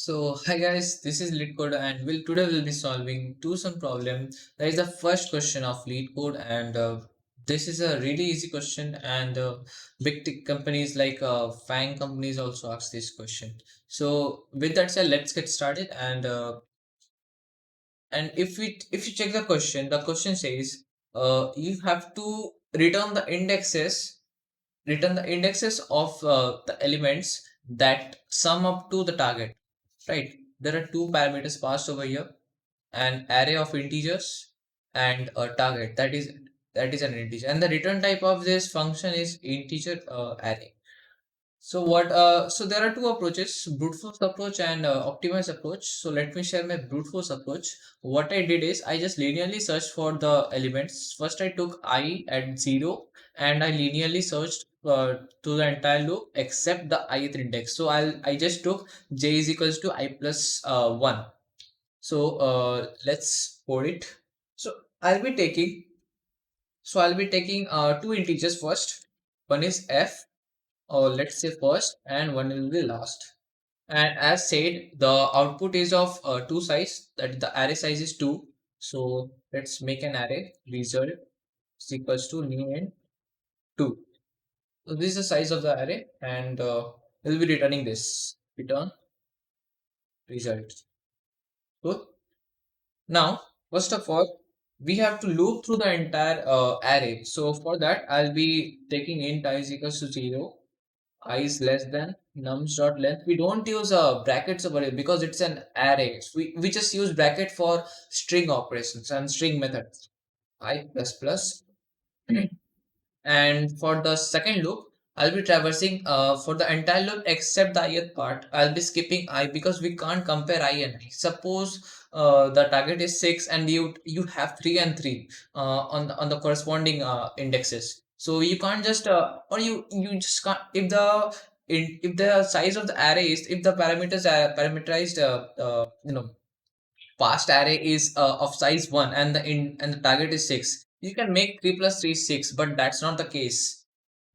So hi guys, this is LeetCode and today we'll be solving two some problem. That is the first question of LeetCode and this is a really easy question and big tech companies like FANG companies also ask this question. So with that said, let's get started and if you check the question says you have to return the indexes of the elements that sum up to the target, right? There are two parameters passed over here, an array of integers and a target that is an integer, and the return type of this function is integer array. So there are two approaches, brute force approach and optimized approach. So let me share my brute force approach. What I did is I just linearly searched for the elements. First I took I at 0 and I linearly searched to the entire loop except the ith index. So I just took j is equals to I plus 1. So let's code it. So I'll be taking two integers first. One is f, or let's say first, and one will be last. And as said, the output is of two size, that the array size is 2. So let's make an array result is equals to new and 2. So this is the size of the array and we'll be returning this return result. Good. Now, first of all, we have to loop through the entire array. So for that, I'll be taking int I is equals to 0, I is less than nums dot length. We don't use brackets over it because it's an array. We just use bracket for string operations and string methods. I plus plus. And for the second loop, I'll be traversing for the entire loop except the ith part. I'll be skipping I because we can't compare I and I. Suppose the target is 6 and you have 3 and 3 on the corresponding indexes. So you can't just or you just can't if the size of the array is if the parameters are parameterized past array is of size 1 and the target is 6, you can make 3 plus 3 is 6, but that's not the case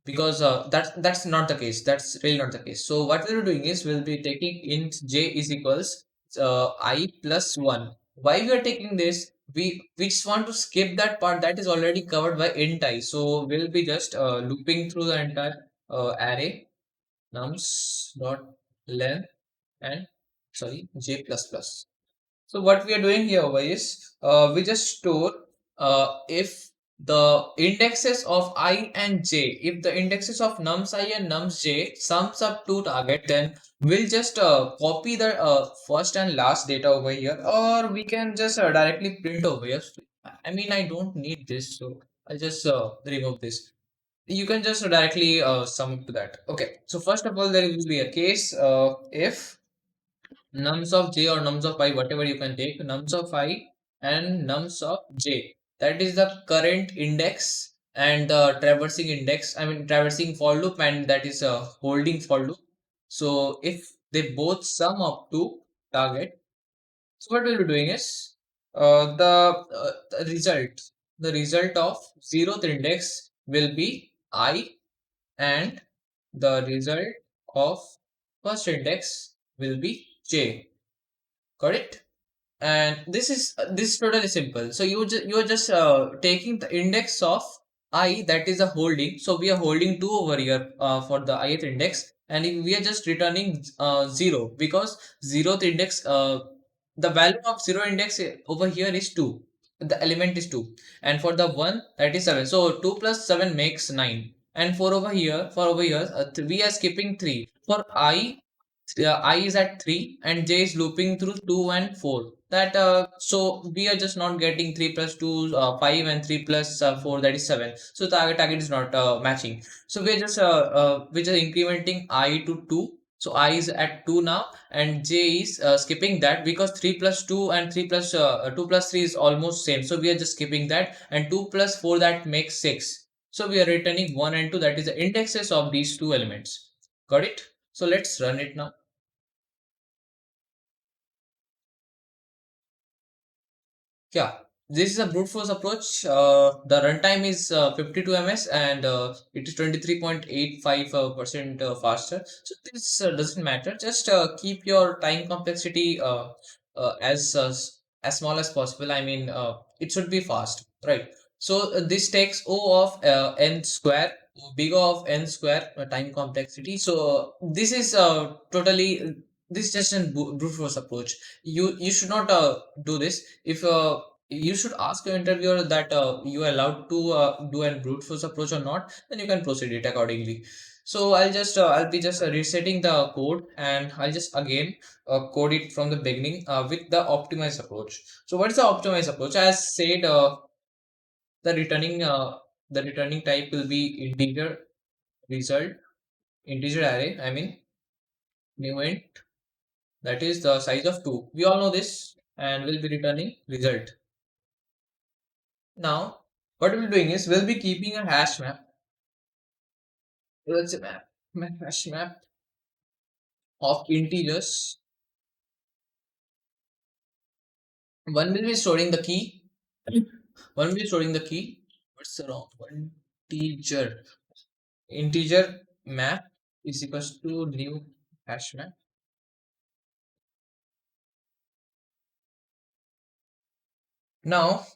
because that's not the case. That's really not the case. So what we're doing is we'll be taking int j is equals I plus 1. Why we are taking this? We just want to skip that part that is already covered by int I. So we'll be just looping through the entire array nums dot length and sorry j plus plus. So what we are doing here is we just store if the indexes of I and j, if the indexes of nums I and nums j sums up to target, then we'll just copy the first and last data over here, or we can just directly print over here. I mean, I don't need this, so I'll just remove this. You can just directly sum up to that. Okay, so first of all, there will be a case if nums of j or nums of I, whatever you can take, nums of I and nums of j. That is the current index and the traversing index, I mean traversing for loop, and that is a holding for loop. So if they both sum up to target, so what we'll be doing is the result of zeroth index will be I and the result of first index will be j. Got it? And this is totally simple. So you are just taking the index of I, that is a holding. So we are holding 2 over here for the ith index, and we are just returning 0 because zeroth index the value of 0 index over here is 2. The element is 2, and for the 1 that is 7. So 2 plus 7 makes 9, and for over here we are skipping 3 for I. I is at 3 and j is looping through 2 and 4. That so we are just not getting 3 plus 2 5, and 3 plus 4, that is 7. So target is not matching. So we're just incrementing I to 2. So I is at 2 now and j is skipping that because 3 plus 2 and 3 plus 2 plus 3 is almost same. So we are just skipping that, and 2 plus 4, that makes 6. So we are returning 1 and 2, that is the indexes of these two elements. Got it? So let's run it now. Yeah. this is a brute force approach. The runtime is 52 ms and it is 23.85% faster. So this doesn't matter. Just keep your time complexity as small as possible. I mean, it should be fast, right? So this takes O of n square, big O of n square time complexity. So this is totally this is just a brute force approach. You should not do this if you should ask your interviewer that you are allowed to do a brute force approach or not, then you can proceed it accordingly. So I'll be just resetting the code, and I'll just again code it from the beginning with the optimized approach. So what is the optimized approach? As said, the returning uh, the returning type will be integer result, integer array, I mean new int, that is the size of 2. We all know this, and we'll be returning result. Now, what we'll be doing is we'll be keeping a hash map. Let's say hash map of integers. One will be storing the key. One will be storing the key. What's the wrong one? Integer. Integer map is equals to new hash map. Now,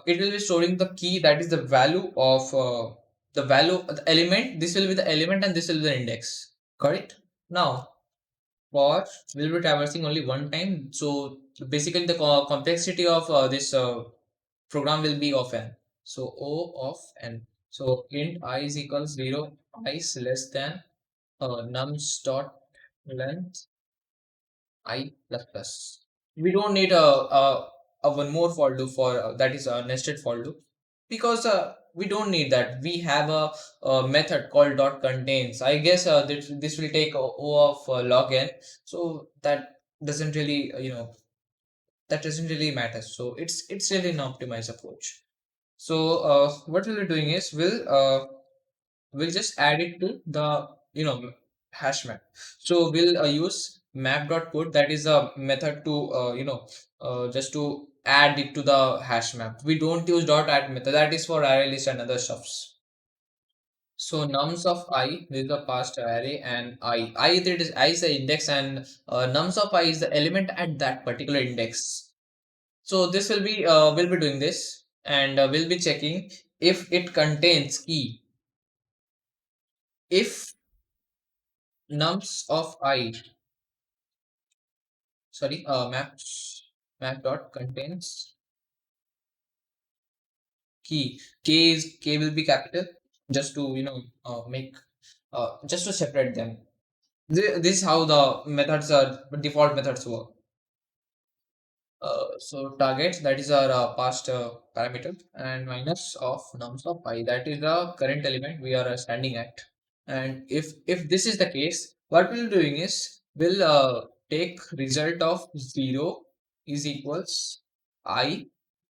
it will be storing the key, that is the value of the element. This will be the element, and this will be the index. Got it? Now, for will be traversing only one time. So basically, the complexity of this program will be of n. So O of n. So int I is equals 0, I is less than nums dot length I plus plus. We don't need a one more for loop for that is a nested for loop, because we don't need that. We have a method called dot contains. I guess this will take O of log n, so that doesn't really that doesn't really matter. So it's really an optimized approach. So what we'll be doing is we'll just add it to the hash map. So we'll use map.put, that is a method to just to add it to the hash map. We don't use dot add method, that is for array list and other stuffs. So nums of I, this is the past array, and I that is I is the index, and nums of I is the element at that particular index. So this will be we'll be doing this, and we'll be checking if it contains key. If nums of I, sorry, map dot contains key will be capital, just to make just to separate them. This is how the methods are default methods work. So targets, that is our past parameter, and minus of nums of I, that is the current element we are standing at. And if this is the case, what we'll be doing is we'll take result of 0 is equals I,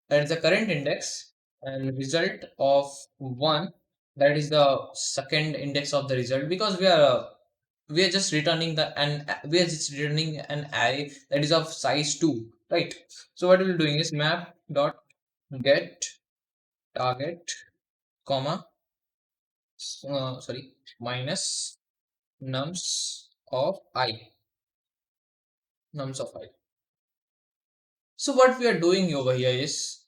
that is the current index, and result of 1, that is the second index of the result, because we are just returning we are just returning an array that is of size 2, right? So what we're doing is map dot get target comma sorry, minus nums of I, nums of I. So what we are doing over here is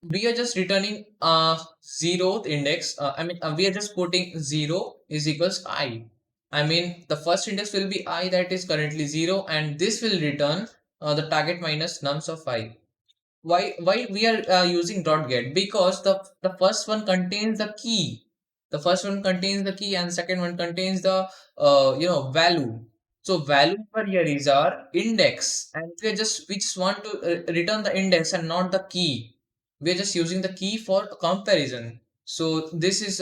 we are just returning zeroth index. I mean, we are just putting 0 is equals I. I mean, the first index will be I, that is currently 0, and this will return the target minus nums of I. Why we are using dot get? Because the first one contains the key. The first one contains the key, and second one contains the value. So value per here is our index, and we just want to return the index and not the key. We are just using the key for comparison. So this is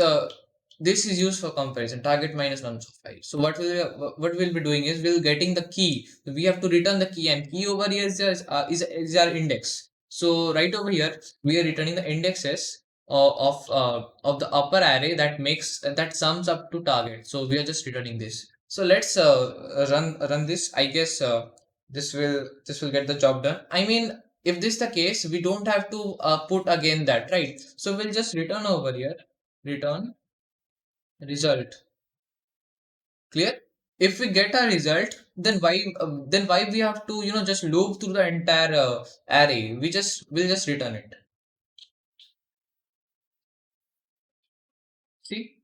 used for comparison, target minus nums of 5. So what we'll be doing is we'll getting the key. We have to return the key, and key over here is our index. So right over here we are returning the indexes of the upper array that makes that sums up to target. So we are just returning this. So let's run this. I guess this will get the job done. I mean, if this the case, we don't have to put again that, right? So we'll just return over here, return result. Clear? If we get a result, then why we have to just loop through the entire array? We'll just return it. See?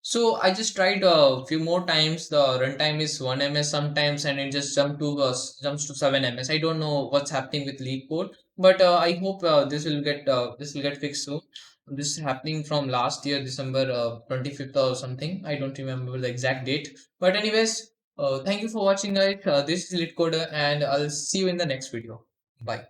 So I just tried a few more times. The runtime is 1 ms sometimes, and it just jumps to 7 ms. I don't know what's happening with leak code, but I hope this will get fixed soon. This is happening from last year, December 25th or something. I don't remember the exact date. But anyways, thank you for watching, guys. This is Leetcoder, and I'll see you in the next video. Bye.